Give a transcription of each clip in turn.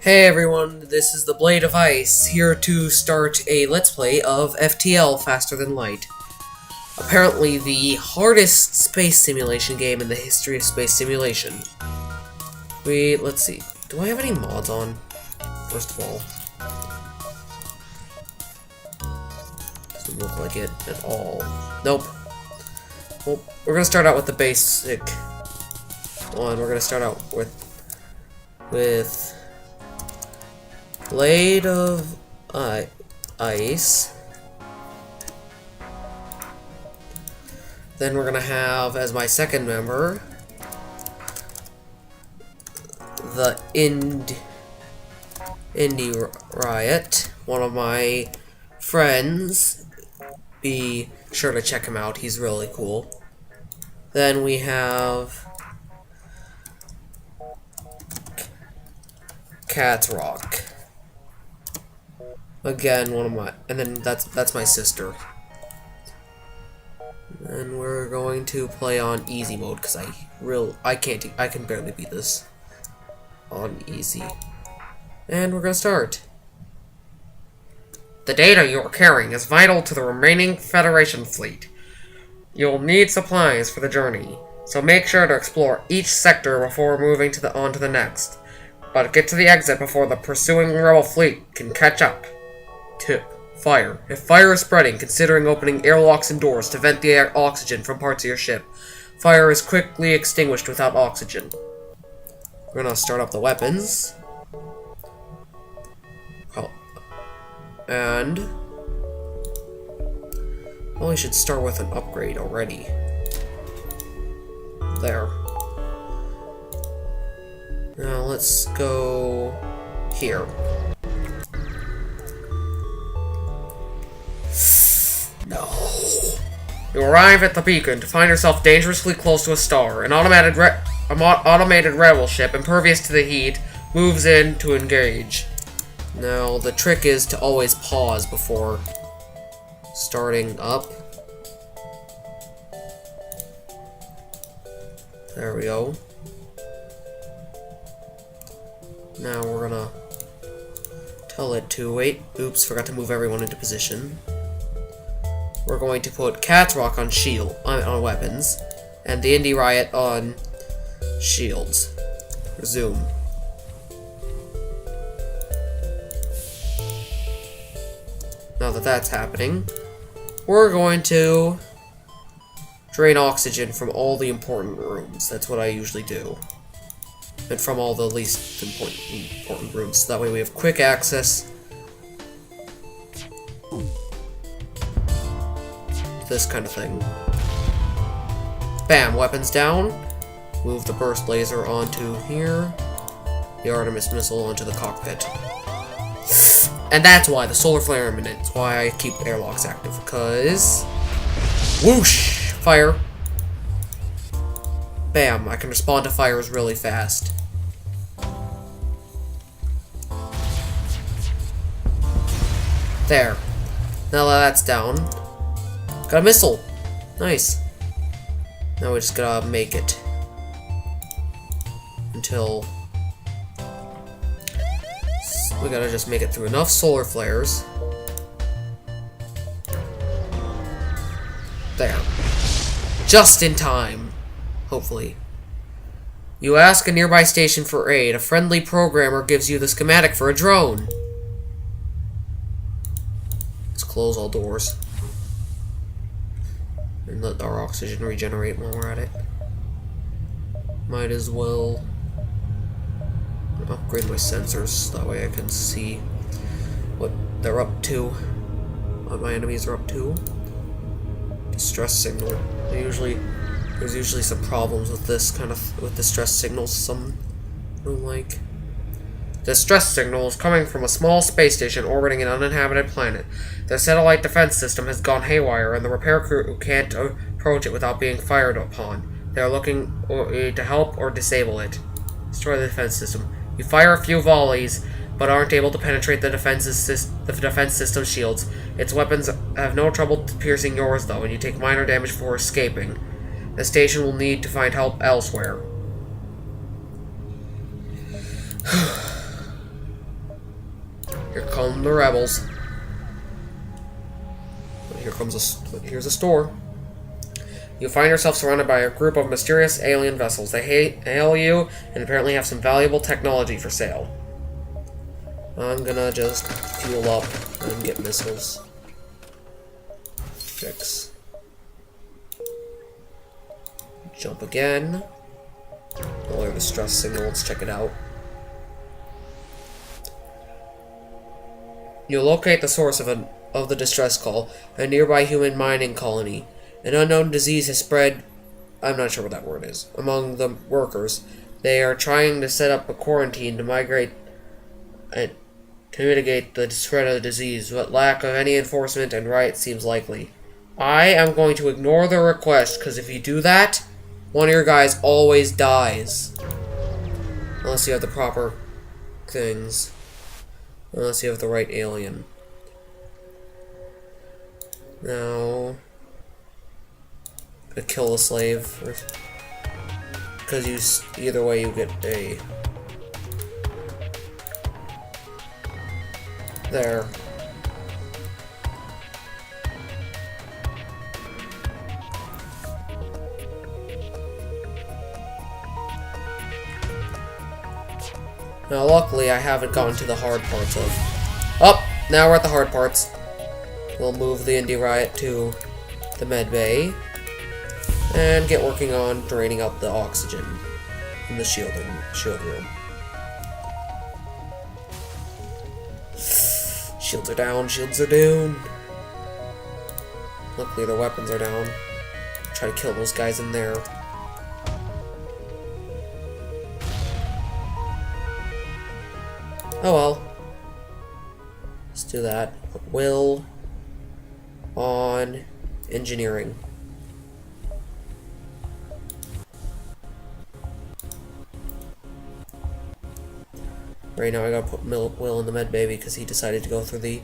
Hey everyone, this is Thebladeofice, here to start a Let's Play of FTL, Faster Than Light. Apparently the hardest space simulation game in the history of space simulation. Let's see, do I have any mods on, first of all? Doesn't look like it at all. Nope. Well, we're gonna start out with the basic one. We're gonna start out with Blade of Ice. Then we're gonna have, as my second member, the Indie Riot. One of my friends. Be sure to check him out, he's really cool. Then we have Cat's Rock. Again, one of my, and then that's my sister. And we're going to play on easy mode because I can barely beat this on easy. And we're gonna start. The data you are carrying is vital to the remaining Federation fleet. You'll need supplies for the journey, so make sure to explore each sector before moving on to the next. But get to the exit before the pursuing rebel fleet can catch up. Tip: fire. If fire is spreading, considering opening airlocks and doors to vent the oxygen from parts of your ship. Fire is quickly extinguished without oxygen. We're gonna start up the weapons. Oh. And we should start with an upgrade already. There. Now let's go here. No. You arrive at the beacon to find yourself dangerously close to a star. An automated rebel ship, impervious to the heat, moves in to engage. Now, the trick is to always pause before starting up. There we go. Now we're gonna tell it to wait. Oops, forgot to move everyone into position. We're going to put Cat's Rock on on weapons, and the Indie Riot on shields. Resume. Now that that's happening, we're going to drain oxygen from all the important rooms. That's what I usually do. And from all the least important rooms. So that way we have quick access. This kind of thing. Bam, weapons down. Move the burst laser onto here. The Artemis missile onto the cockpit. And that's why the solar flare imminent. That's why I keep airlocks active. Because whoosh! Fire. Bam, I can respond to fires really fast. There. Now that that's down. Got a missile! Nice. Now we just gotta make it. Until we gotta just make it through enough solar flares. There. Just in time. Hopefully. You ask a nearby station for aid. A friendly programmer gives you the schematic for a drone. Let's close all doors. And let our oxygen regenerate while we're at it. Might as well upgrade my sensors, that way I can see what they're up to, what my enemies are up to. Distress signal. There's usually some problems with this with distress signals. Some don't like. Distress signal is coming from a small space station orbiting an uninhabited planet. The satellite defense system has gone haywire, and the repair crew can't approach it without being fired upon. They are looking to help or disable it. Destroy the defense system. You fire a few volleys, but aren't able to penetrate the defense system shields. Its weapons have no trouble piercing yours, though, and you take minor damage before escaping. The station will need to find help elsewhere. come the rebels. Here's a store. You find yourself surrounded by a group of mysterious alien vessels. They hail you and apparently have some valuable technology for sale. I'm gonna just fuel up and get missiles. Fix. Jump again. Lower the stress signal. Let's check it out. You locate the source of the distress call, a nearby human mining colony. An unknown disease has spread, I'm not sure what that word is, among the workers. They are trying to set up a quarantine to mitigate the spread of the disease, but lack of any enforcement and riot seems likely. I am going to ignore the request, because if you do that, one of your guys always dies. Unless you have the proper things. Unless you have the right alien. Now, kill the slave, because either way you get a. There. Now, luckily, I haven't gotten to the hard parts of. Oh, now we're at the hard parts. We'll move the Indie Riot to the med bay and get working on draining out the oxygen in the shield room. Shields are down, shields are down. Luckily their weapons are down. Try to kill those guys in there. Oh well. Let's do that. Put Will on engineering. Right now I gotta put Will in the med bay because he decided to go through the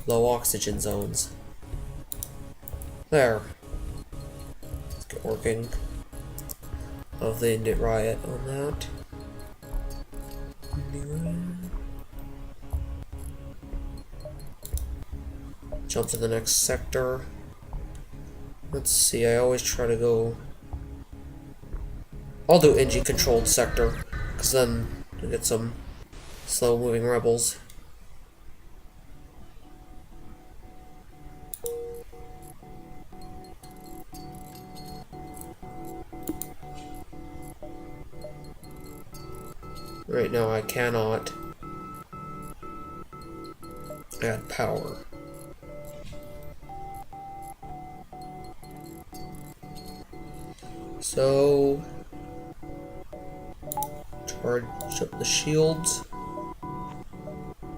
low oxygen zones. There. Let's get working. Of the Indie Riot on that. Jump to the next sector. Let's see, I always try to go. I'll do engine controlled sector, because then we get some slow moving rebels. Right now I cannot add power. So charge up the shields.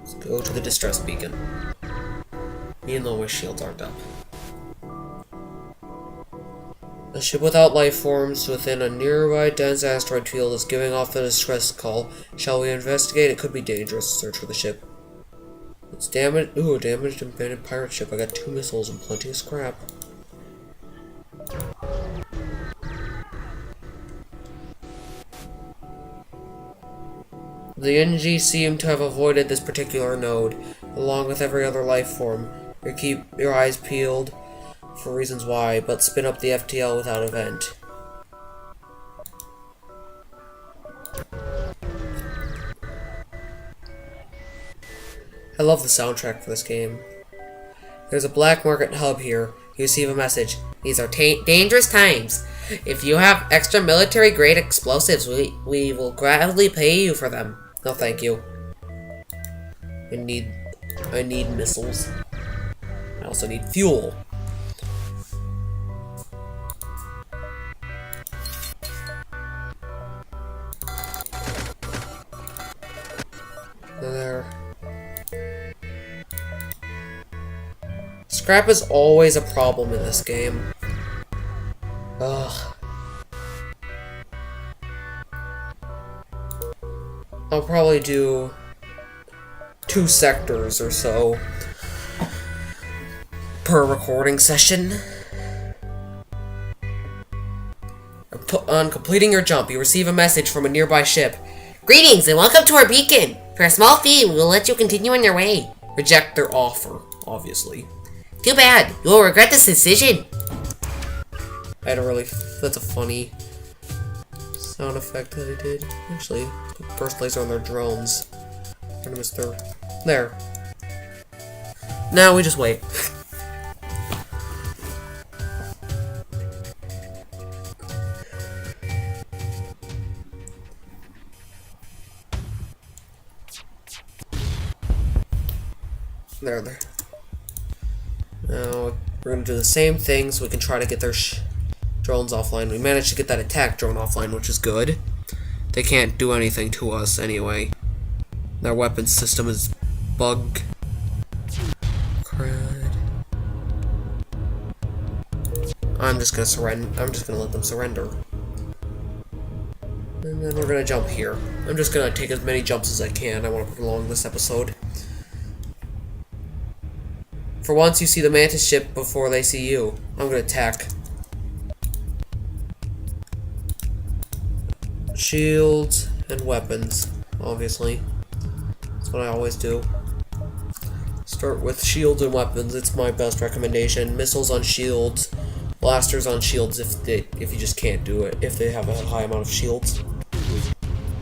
Let's go to the distress beacon. Even though my shields aren't up. A ship without life forms within a nearby dense asteroid field is giving off the distress call. Shall we investigate? It could be dangerous. Search for the ship. It's damaged. Ooh, a damaged abandoned pirate ship. I got 2 missiles and plenty of scrap. The NG seem to have avoided this particular node, along with every other life form. You keep your eyes peeled for reasons why, but spin up the FTL without a vent. I love the soundtrack for this game. There's a black market hub here. You receive a message. These are dangerous times. If you have extra military-grade explosives, we will gladly pay you for them. No, thank you. I need missiles. I also need fuel. There. Scrap is always a problem in this game. Ugh. I'll probably do 2 sectors or so per recording session. On completing your jump, you receive a message from a nearby ship. Greetings and welcome to our beacon. For a small fee, we will let you continue on your way. reject their offer, obviously. Too bad. You will regret this decision. I had a really... That's a funny sound effect that I did. Actually, put burst laser on their drones. I'm gonna miss their... There. Now we just wait. There. Now we're gonna do the same thing so we can try to get their drones offline. We managed to get that attack drone offline, which is good. They can't do anything to us anyway. Their weapon system is bug. Crud. I'm just gonna surrender. I'm just gonna let them surrender. And then we're gonna jump here. I'm just gonna take as many jumps as I can. I want to prolong this episode. For once, you see the Mantis ship before they see you. I'm gonna attack. Shields and weapons, obviously. That's what I always do. Start with shields and weapons. It's my best recommendation. Missiles on shields, blasters on shields if you just can't do it. If they have a high amount of shields.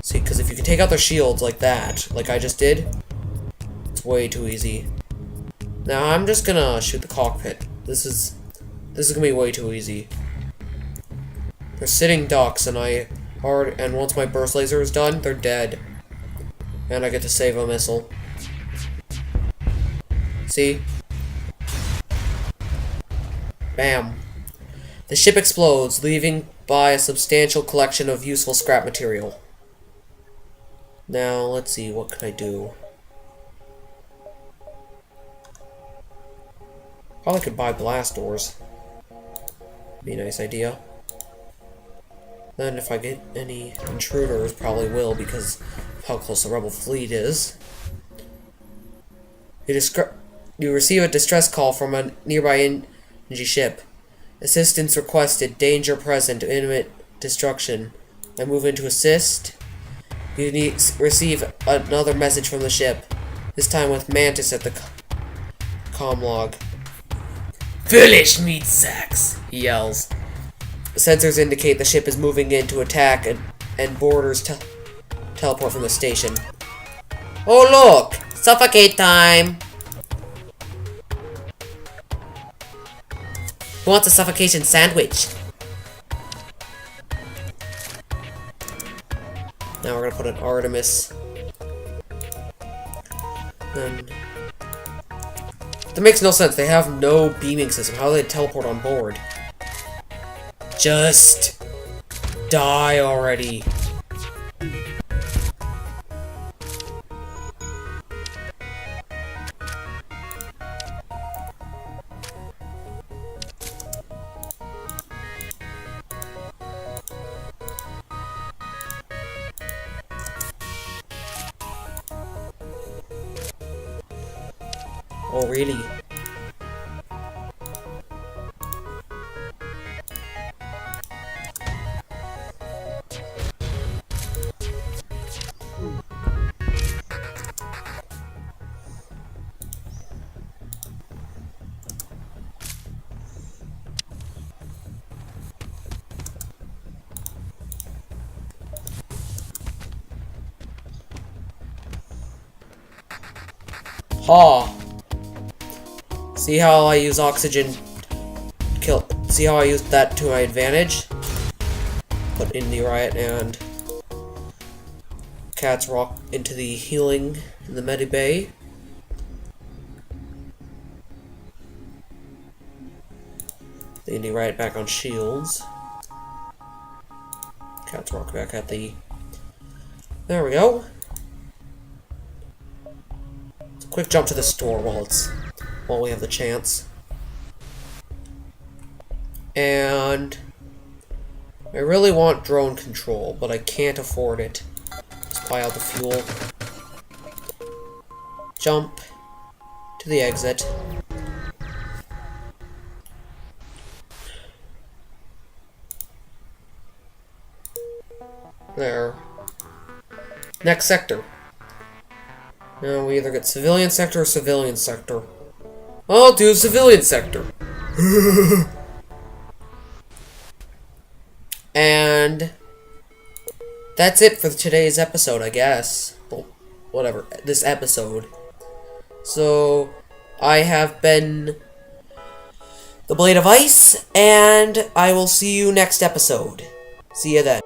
See, because if you can take out their shields like that, like I just did, it's way too easy. Now I'm just gonna shoot the cockpit. This is gonna be way too easy. They're sitting ducks, and once my burst laser is done, they're dead, and I get to save a missile. See? Bam. The ship explodes, leaving by a substantial collection of useful scrap material. Now let's see, what can I do? Probably could buy blast doors. Be a nice idea. Then if I get any intruders, probably will because of how close the rebel fleet is. You receive a distress call from a nearby enemy ship. Assistance requested, danger present, imminent destruction. I move in to assist. You receive another message from the ship, this time with Mantis at the comm log. Foolish meat sacks, he yells. The sensors indicate the ship is moving in to attack and boarders teleport from the station. Oh look! Suffocate time! Who wants a suffocation sandwich? Now we're gonna put an Artemis. Then... That makes no sense. They have no beaming system. How do they teleport on board? Just die already. Oh, really? Ha! See how I use oxygen see how I use that to my advantage? Put in the riot and Cats rock into the healing in the medibay. The Indy riot back on shields. Cats rock back at the... There we go. Quick jump to the store while we have the chance. And I really want drone control, but I can't afford it. Just buy out the fuel. Jump to the exit. There. Next sector. Now we either get civilian sector or civilian sector. I'll do civilian sector. And that's it for today's episode, I guess. Well, whatever, this episode. So, I have been the Blade of Ice, and I will see you next episode. See you then.